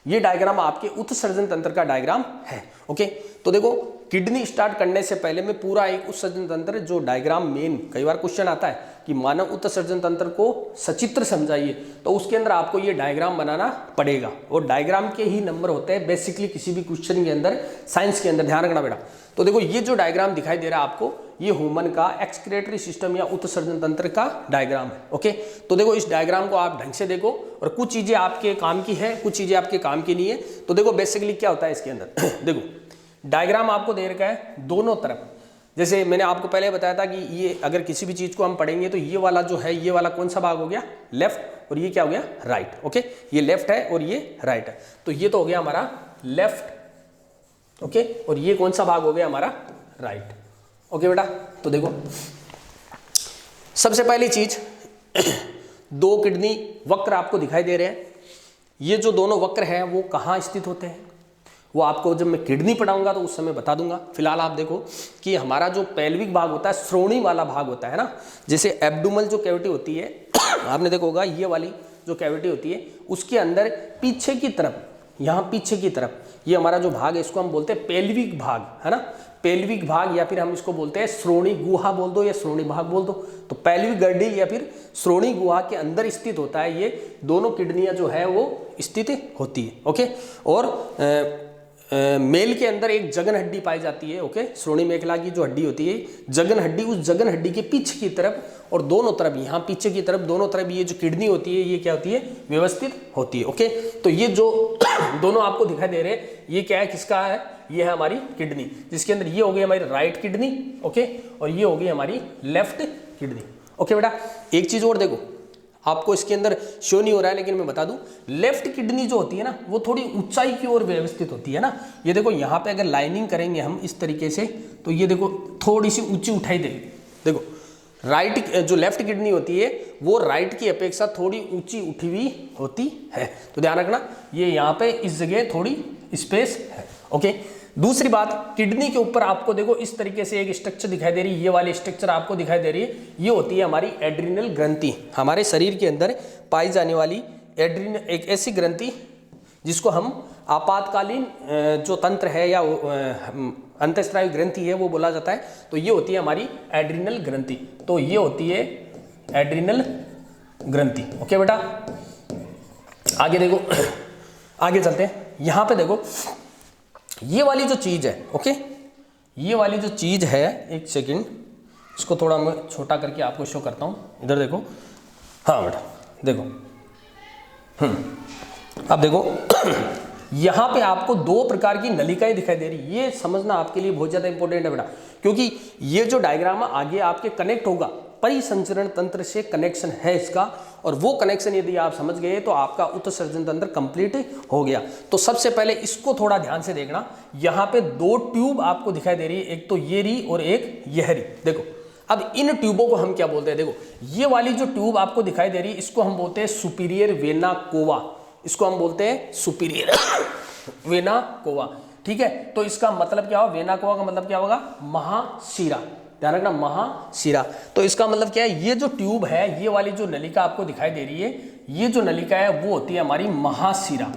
Speaker 1: ये डायग्राम आपके उत्सर्जन तंत्र का डायग्राम है। ओके, तो देखो किडनी स्टार्ट करने से पहले मैं पूरा एक उत्सर्जन तंत्र जो डायग्राम मेन, कई बार क्वेश्चन आता है कि मानव उत्सर्जन तंत्र को सचित्र समझाइए, तो उसके अंदर आपको ये डायग्राम बनाना पड़ेगा, और डायग्राम के ही नंबर होते हैं बेसिकली किसी भी क्वेश्चन के अंदर, साइंस के अंदर, ध्यान रखना बेटा। तो देखो ये जो डायग्राम दिखाई दे रहा है आपको, ये ह्यूमन का एक्सक्रीटरी सिस्टम या उत्सर्जन तंत्र का डायग्राम है। ओके, तो देखो इस डायग्राम को आप ढंग से देखो, और कुछ चीजें आपके काम की है, कुछ चीजें आपके काम की नहीं है। तो देखो बेसिकली क्या होता है इसके अंदर देखो डायग्राम आपको दे रखा है दोनों तरफ, जैसे मैंने आपको पहले बताया था कि ये अगर किसी भी चीज को हम पढ़ेंगे तो ये वाला जो है, ये वाला कौन सा भाग हो गया, लेफ्ट, और ये क्या हो गया, राइट। ओके, ये लेफ्ट है और ये राइट है, तो ये तो हो गया हमारा लेफ्ट। ओके, और ये कौन सा भाग हो गया हमारा, राइट। ओके बेटा, तो देखो सबसे पहली चीज दो किडनी वक्र आपको दिखाई दे रहे हैं। ये जो दोनों वक्र हैं वो कहाँ स्थित होते हैं, वो आपको जब मैं किडनी पढ़ाऊंगा तो उस समय बता दूंगा। फिलहाल आप देखो कि हमारा जो पेल्विक भाग होता है, श्रोणी वाला भाग होता है ना, जैसे एब्डोमल जो कैविटी होती है आपने देखा होगा, ये वाली जो कैविटी होती है उसके अंदर पीछे की तरफ, यहाँ पीछे की तरफ ये हमारा जो भाग है इसको हम बोलते हैं पेल्विक भाग, है ना, पेल्विक भाग, या फिर हम इसको बोलते हैं श्रोणी गुहा बोल दो या श्रोणी भाग बोल दो। तो पेल्विक गर्डी या फिर श्रोणी गुहा के अंदर स्थित होता है ये दोनों किडनियां जो है वो स्थित होती है। ओके, और मेल के अंदर एक जगन हड्डी पाई जाती है। ओके, श्रोणी मेखला की जो हड्डी होती है जगन हड्डी, उस जगन हड्डी के पीछे की तरफ और दोनों तरफ, यहाँ पीछे की तरफ दोनों तरफ ये जो किडनी होती है ये क्या होती है, व्यवस्थित होती है। ओके, तो ये जो दोनों आपको दिखाई दे रहे हैं ये क्या है, किसका है, ये है हमारी किडनी, जिसके अंदर ये हो गई हमारी राइट किडनी। ओके, और ये हो गई हमारी लेफ्ट किडनी। ओके बेटा, एक चीज और देखो, आपको इसके अंदर शो नहीं हो रहा है लेकिन मैं बता दूं, लेफ्ट किडनी जो होती है ना वो थोड़ी ऊंचाई की ओर व्यवस्थित होती है ना। ये देखो यहाँ पे अगर लाइनिंग करेंगे हम इस तरीके से तो ये देखो थोड़ी सी ऊंची उठाई देगी। देखो राइट जो लेफ्ट किडनी होती है वो राइट की अपेक्षा थोड़ी ऊंची उठी हुई होती है, तो ध्यान रखना ये यहाँ पे इस जगह थोड़ी स्पेस है। ओके, दूसरी बात, किडनी के ऊपर आपको देखो इस तरीके से एक स्ट्रक्चर दिखाई दे रही है, ये वाली स्ट्रक्चर आपको दिखाई दे रही है, ये होती है हमारी एड्रिनल ग्रंथि। हमारे शरीर के अंदर पाई जाने वाली एड्रिनल एक ऐसी ग्रंथि जिसको हम आपातकालीन जो तंत्र है या अंतःस्रावी ग्रंथि है वो बोला जाता है, तो ये होती है हमारी एड्रिनल ग्रंथि। तो ये होती है एड्रिनल ग्रंथि। ओके बेटा, आगे देखो, आगे चलते हैं। यहाँ पे देखो ये वाली जो चीज है, ओके, ये वाली जो चीज है, एक सेकंड इसको थोड़ा मैं छोटा करके आपको शो करता हूँ, इधर देखो। हाँ बेटा देखो, अब देखो यहाँ पे आपको दो प्रकार की नलिकाएं दिखाई दे रही, ये समझना आपके लिए बहुत ज्यादा इंपॉर्टेंट है बेटा, क्योंकि ये जो डायग्राम है आगे आपके कनेक्ट होगा, परिसंचरण तंत्र से कनेक्शन है इसका, और वो कनेक्शन यदि आप समझ गए तो आपका उत्सर्जन तंत्र कंप्लीट हो गया। तो सबसे पहले इसको थोड़ा ध्यान से देखना, यहाँ पे दो ट्यूब आपको दिखाई दे रही है, एक तो ये रही और एक यह रही। देखो अब इन ट्यूबों को हम क्या बोलते हैं, देखो ये वाली जो ट्यूब आपको दिखाई दे रही है इसको हम बोलते हैं सुपीरियर वेना कोवा, इसको हम बोलते हैं सुपीरियर वेना कोवा। ठीक है, तो इसका मतलब क्या होगा, वेना कोवा का मतलब क्या होगा, महाशिरा, ध्यान रखना महाशिरा। तो इसका मतलब क्या है, ये जो ट्यूब है, ये वाली जो नलिका आपको दिखाई दे रही है, ये जो नलिका है वो होती है हमारी महाशिरा।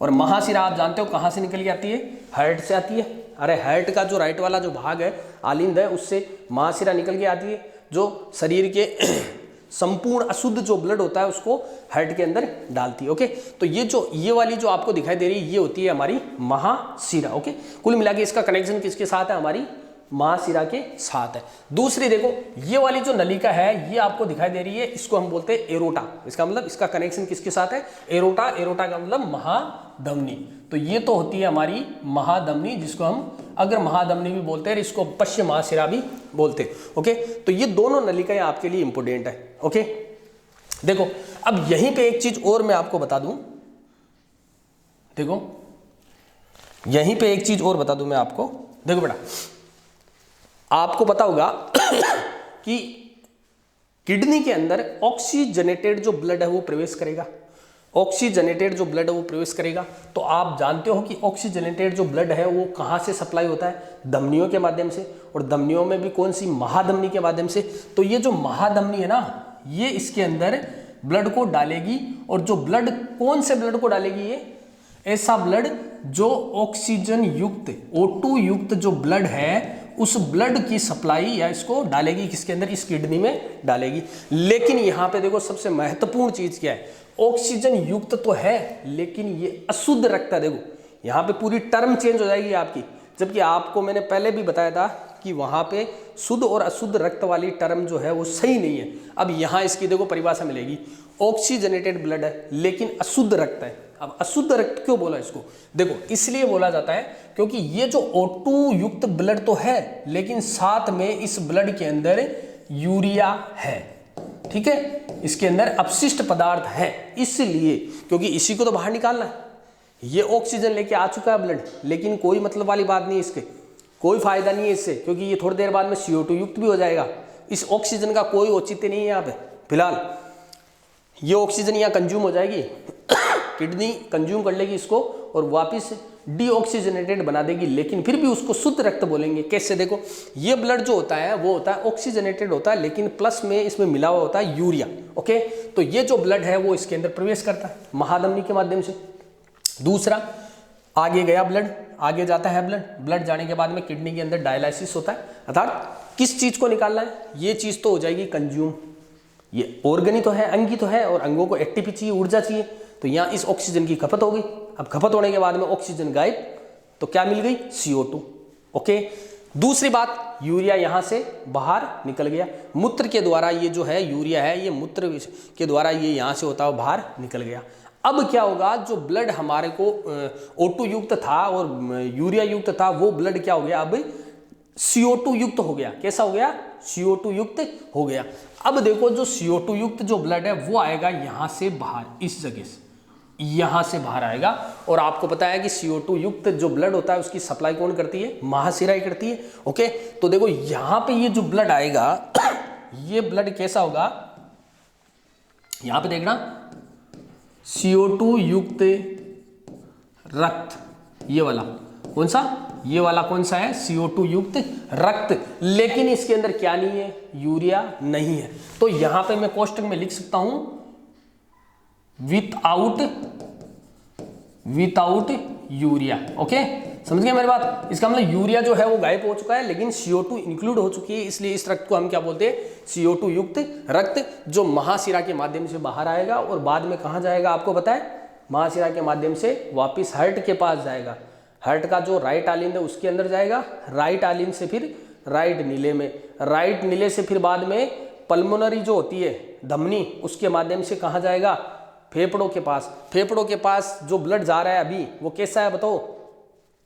Speaker 1: और महाशिरा आप जानते हो कहाँ से निकल के आती है, हार्ट से आती है। अरे हार्ट का जो राइट वाला जो भाग है आलिंद है, उससे महाशिरा निकल के आती है, जो शरीर के संपूर्ण अशुद्ध जो ब्लड होता है उसको हार्ट के अंदर डालती है। ओके, तो ये वाली जो आपको दिखाई दे रही है ये होती है हमारी महाशिरा। ओके, कुल मिला के इसका कनेक्शन किसके साथ है, हमारी महाशिरा के साथ है। दूसरी देखो, ये वाली जो नलिका है ये आपको दिखाई दे रही है, इसको हम बोलते हैं एरोटा। इसका मतलब इसका कनेक्शन किसके साथ है? एरोटा। एरोटा का मतलब महाधमनी। तो ये तो होती है हमारी महाधमनी, जिसको हम अग्र महाधमनी भी बोलते हैं, इसको पश्चिम महाशिरा भी बोलते हैं। ओके, तो ये दोनों नलिकाएं आपके लिए इंपोर्टेंट है। ओके, देखो अब यहीं पे एक चीज और मैं आपको बता दूं। देखो यहीं पे एक चीज और बता दूं मैं आपको। देखो बेटा, आपको पता होगा कि किडनी के अंदर ऑक्सीजनेटेड जो ब्लड है वो प्रवेश करेगा। ऑक्सीजनेटेड जो ब्लड है वो प्रवेश करेगा। तो आप जानते हो कि ऑक्सीजनेटेड जो ब्लड है वो कहाँ से सप्लाई होता है? धमनियों के माध्यम से, और धमनियों में भी कौन सी? महाधमनी के माध्यम से। तो ये जो महाधमनी है ना, ये इसके अंदर ब्लड को डालेगी। और जो ब्लड, कौन से ब्लड को डालेगी? ये ऐसा ब्लड जो ऑक्सीजन युक्त, O2 युक्त जो ब्लड है, उस ब्लड की सप्लाई या इसको डालेगी किसके अंदर? इस किडनी में डालेगी। लेकिन यहां पे देखो सबसे महत्वपूर्ण चीज क्या है? ऑक्सीजन युक्त तो है लेकिन ये अशुद्ध रक्त है। देखो यहां पे पूरी टर्म चेंज हो जाएगी आपकी, जबकि आपको मैंने पहले भी बताया था कि वहां पे शुद्ध और अशुद्ध रक्त वाली टर्म जो है वो सही नहीं है। अब यहां इसकी देखो परिभाषा मिलेगी, ऑक्सीजनेटेड ब्लड है लेकिन अशुद्ध रक्त है। अब अशुद्ध रक्त क्यों बोला इसको? देखो इसलिए बोला जाता है क्योंकि ये जो O2 युक्त ब्लड तो है, लेकिन साथ में इस ब्लड के अंदर यूरिया है। ठीक है, इसके अंदर अपशिष्ट पदार्थ है, इसलिए क्योंकि इसी को तो बाहर निकालना है। ये ऑक्सीजन लेके आ चुका है ब्लड, लेकिन कोई मतलब वाली बात नहीं है, इसके कोई फायदा नहीं है इससे, क्योंकि ये थोड़ी देर बाद में CO2 युक्त भी हो जाएगा। इस ऑक्सीजन का कोई औचित्य नहीं है यहाँ पे। फिलहाल ये ऑक्सीजन यहाँ कंज्यूम हो जाएगी, किडनी कंज्यूम कर लेगी इसको और वापस डीऑक्सीजनेटेड बना देगी, लेकिन फिर भी उसको शुद्ध रक्त बोलेंगे। कैसे? देखो ये ब्लड जो होता है वो होता है ऑक्सीजनेटेड होता है, लेकिन प्लस में इसमें मिला हुआ होता है यूरिया। ओके, तो ये जो ब्लड है वो इसके अंदर प्रवेश करता है महाधमनी के माध्यम से। दूसरा, आगे गया ब्लड, आगे जाता है ब्लड, ब्लड जाने के बाद में किडनी के अंदर डायलिसिस होता है, अर्थात किस चीज को निकालना है? ये चीज तो हो जाएगी कंज्यूम। ये ऑर्गन ही तो है, अंग ही तो है, और अंगों को एटीपी चाहिए, ऊर्जा चाहिए। तो यहाँ इस ऑक्सीजन की खपत हो गई। अब खपत होने के बाद में ऑक्सीजन गायब, तो क्या मिल गई? CO2। ओके, दूसरी बात, यूरिया यहाँ से बाहर निकल गया मूत्र के द्वारा। ये जो है यूरिया है, ये मूत्र के द्वारा ये यहाँ से होता हुआ बाहर निकल गया। अब क्या होगा? जो ब्लड हमारे को O2 युक्त था और यूरिया युक्त था, वो ब्लड क्या हो गया? अब CO2 युक्त हो गया। कैसा हो गया? CO2 युक्त हो गया। अब देखो जो CO2 युक्त जो ब्लड है वो आएगा यहां से बाहर, इस जगह से यहां से बाहर आएगा। और आपको पता है कि CO2 युक्त जो ब्लड होता है उसकी सप्लाई कौन करती है? महाशिरा ही करती है। ओके, तो देखो यहां पे ये जो ब्लड आएगा ये ब्लड कैसा होगा? यहां पे देखना, CO2 युक्त रक्त, ये वाला कौन सा? ये वाला कौन सा है? CO2 युक्त रक्त। लेकिन इसके अंदर क्या नहीं है? यूरिया नहीं है। तो यहां पे मैं कोष्टक में लिख सकता हूं विदाउट यूरिया। ओके, समझ गए मेरी बात? इसका मतलब यूरिया जो है वो गायब हो चुका है, लेकिन CO2 इंक्लूड हो चुकी है, इसलिए इस रक्त को हम क्या बोलते हैं? CO2 युक्त रक्त, जो महाशिरा के माध्यम से बाहर आएगा और बाद में कहां जाएगा आपको पता है? महाशिरा के माध्यम से वापिस हार्ट के पास जाएगा। हार्ट का जो राइट आलिंद है उसके अंदर जाएगा, राइट आलिंद से फिर राइट नीले में, राइट नीले से फिर बाद में पल्मोनरी जो होती है धमनी, उसके माध्यम से कहाँ जाएगा? फेफड़ों के पास। फेफड़ों के पास जो ब्लड जा रहा है अभी वो कैसा है बताओ?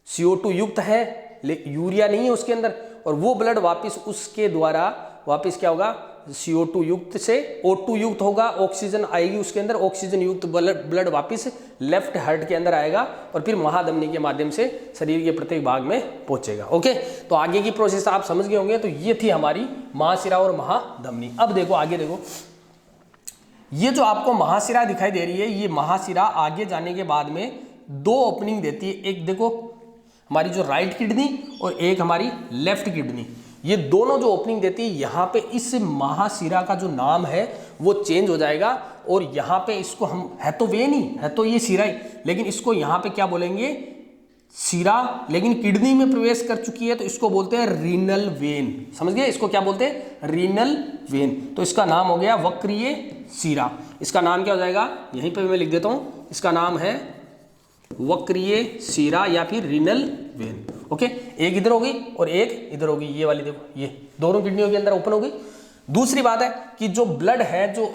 Speaker 1: CO2 युक्त है, यूरिया नहीं है उसके अंदर, और वो ब्लड वापस उसके द्वारा वापस क्या होगा? CO2 युक्त से O2 युक्त होगा, ऑक्सीजन आएगी उसके अंदर, ऑक्सीजन युक्त ब्लड वापस लेफ्ट हार्ट के अंदर आएगा और फिर महाधमनी के माध्यम से शरीर के प्रत्येक भाग में पहुंचेगा। ओके, तो आगे की प्रोसेस आप समझ गए होंगे। तो ये थी हमारी महाशिरा और महाधमनी। अब देखो आगे देखो, ये जो आपको महाशिरा दिखाई दे रही है, ये महाशिरा आगे जाने के बाद में दो ओपनिंग देती है। एक देखो हमारी जो राइट किडनी और एक हमारी लेफ्ट किडनी, ये दोनों जो ओपनिंग देती है, यहाँ पे इस महाशिरा का जो नाम है वो चेंज हो जाएगा। और यहाँ पे इसको हम, है तो वेन ही, है तो ये शिरा ही, लेकिन इसको यहाँ पे क्या बोलेंगे? शिरा, लेकिन किडनी में प्रवेश कर चुकी है तो इसको बोलते हैं रीनल वेन। समझ गए? इसको क्या बोलते हैं? Renal vein. तो इसका नाम हो गया वक्रीय शिरा। इसका नाम क्या हो जाएगा? यहीं पे मैं लिख देता हूं, इसका नाम है वक्रीय शिरा या फिर रीनल वेन। ओके, एक इधर होगी और एक इधर होगी, ये वाली देखो, ये दोनों किडनियों के अंदर ओपन हो गई। दूसरी बात है कि जो ब्लड है, जो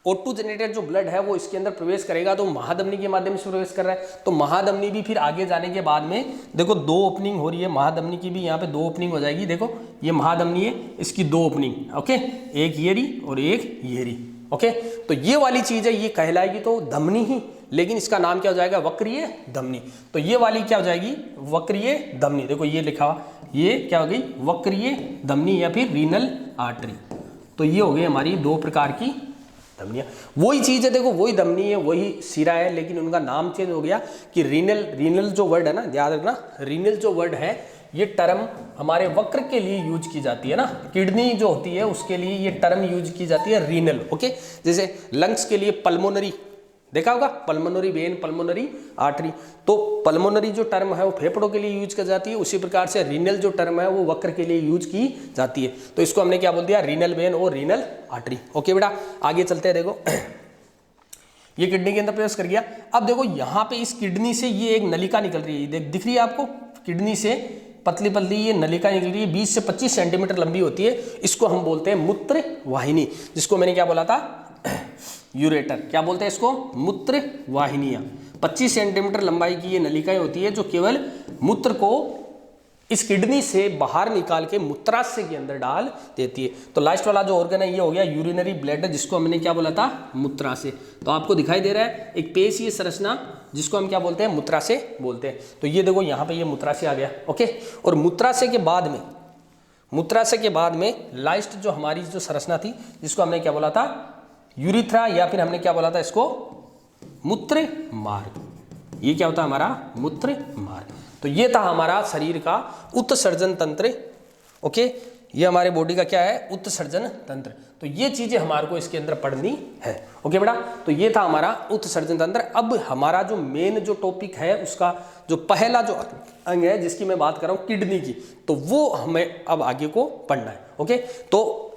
Speaker 1: O2 जनरेटेड जो ब्लड है वो इसके अंदर प्रवेश करेगा तो महाधमनी के माध्यम से प्रवेश कर रहा है, तो महाधमनी भी फिर आगे जाने के बाद में देखो 2 ओपनिंग हो रही है, महाधमनी की भी यहाँ पे 2 ओपनिंग हो जाएगी। देखो ये महाधमनी है, इसकी 2 ओपनिंग, ओके, एक ये रही और एक ये रही, ओके। तो ये वाली चीज है, ये कहलाएगी तो धमनी ही, लेकिन इसका नाम क्या हो जाएगा, वक्रीय धमनी। तो ये वाली क्या हो जाएगी, वक्रीय धमनी। देखो ये लिखा हुआ, ये क्या हो गई, वक्रीय धमनी या फिर रीनल आर्टरी। तो ये हो गई हमारी 2 प्रकार की धमनियां। वही चीज है, देखो वही धमनी है, वही सिरा है, लेकिन उनका नाम चेंज हो गया कि रीनल जो वर्ड है ना, याद रखना, रीनल जो वर्ड है ये टर्म हमारे वक्र के लिए यूज की जाती है ना, किडनी जो होती है उसके लिए ये टर्म यूज की जाती है रीनल, ओके। जैसे लंग्स के लिए पल्मोनरी देखा होगा, पल्मोनरी वेन, पल्मोनरी आर्टरी। तो पल्मोनरी जो टर्म है वो फेफड़ों के लिए यूज की जाती है, उसी प्रकार से रीनल जो टर्म है वो वक्र के लिए यूज की जाती है। तो इसको हमने क्या बोल दिया, रीनल वेन और रीनल आर्टरी, ओके बेटा। आगे चलते हैं, देखो ये किडनी के अंदर प्रवेश कर गया। अब देखो यहाँ पे इस किडनी से ये एक नलिका निकल रही है, दिख रही है आपको, किडनी से पतली पतली ये नलिका निकल रही है, 20 से 25 सेंटीमीटर लंबी होती है। इसको हम बोलते हैं मूत्र वाहिनी, जिसको मैंने क्या बोला था, यूरेटर। क्या बोलते हैं इसको, मूत्र वाहिनियां। 25 सेंटीमीटर लंबाई की ये नलिकाएं होती है जो केवल मूत्र को इस किडनी से बाहर निकाल के मूत्राशय के अंदर डाल देती है। तो लास्ट वाला जो ऑर्गन है ये हो गया यूरिनरी ब्लैडर, जिसको हमने क्या बोला था, मूत्राशय। तो आपको दिखाई दे रहा है एक पेशीय संरचना जिसको हम क्या बोलते हैं, मूत्राशय बोलते हैं। तो ये देखो यहाँ पे ये मूत्राशय आ गया, ओके। और मूत्राशय के बाद में लास्ट जो हमारी जो संरचना थी जिसको हमने क्या बोला था, यूरिथ्रा, या फिर हमने क्या बोला था इसको, मूत्र मार्ग। ये क्या होता है हमारा, मूत्र मार्ग। तो ये था हमारा शरीर का उत्सर्जन तंत्र, ओके। ये हमारे बॉडी का क्या है, उत्सर्जन तंत्र। तो ये चीजें हमारे को इसके अंदर पढ़नी है, ओके बेटा। तो ये था हमारा उत्सर्जन तंत्र। अब हमारा जो मेन जो टॉपिक है उसका जो पहला जो अंग है जिसकी मैं बात कर रहा हूँ, किडनी की, तो वो हमें अब आगे को पढ़ना है, ओके। तो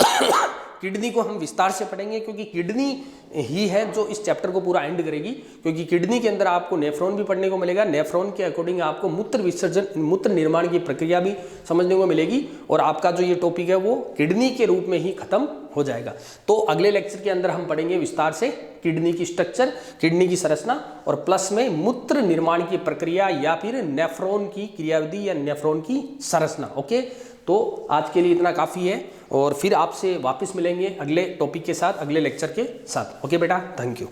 Speaker 1: किडनी को हम विस्तार से पढ़ेंगे क्योंकि किडनी ही है जो इस चैप्टर को पूरा एंड करेगी, क्योंकि किडनी के अंदर आपको नेफ्रॉन भी पढ़ने को मिलेगा। नेफ्रॉन के अकॉर्डिंग आपको मूत्र विसर्जन, मूत्र निर्माण की प्रक्रिया भी समझने को मिलेगी, और आपका जो ये टॉपिक है वो किडनी के रूप में ही खत्म हो जाएगा। तो अगले लेक्चर के अंदर हम पढ़ेंगे विस्तार से किडनी की स्ट्रक्चर, किडनी की संरचना, और प्लस में मूत्र निर्माण की प्रक्रिया या फिर नेफ्रॉन की क्रियाविधि या नेफ्रॉन की संरचना, ओके। तो आज के लिए इतना काफ़ी है, और फिर आपसे वापस मिलेंगे अगले टॉपिक के साथ, अगले लेक्चर के साथ, ओके बेटा। Thank you.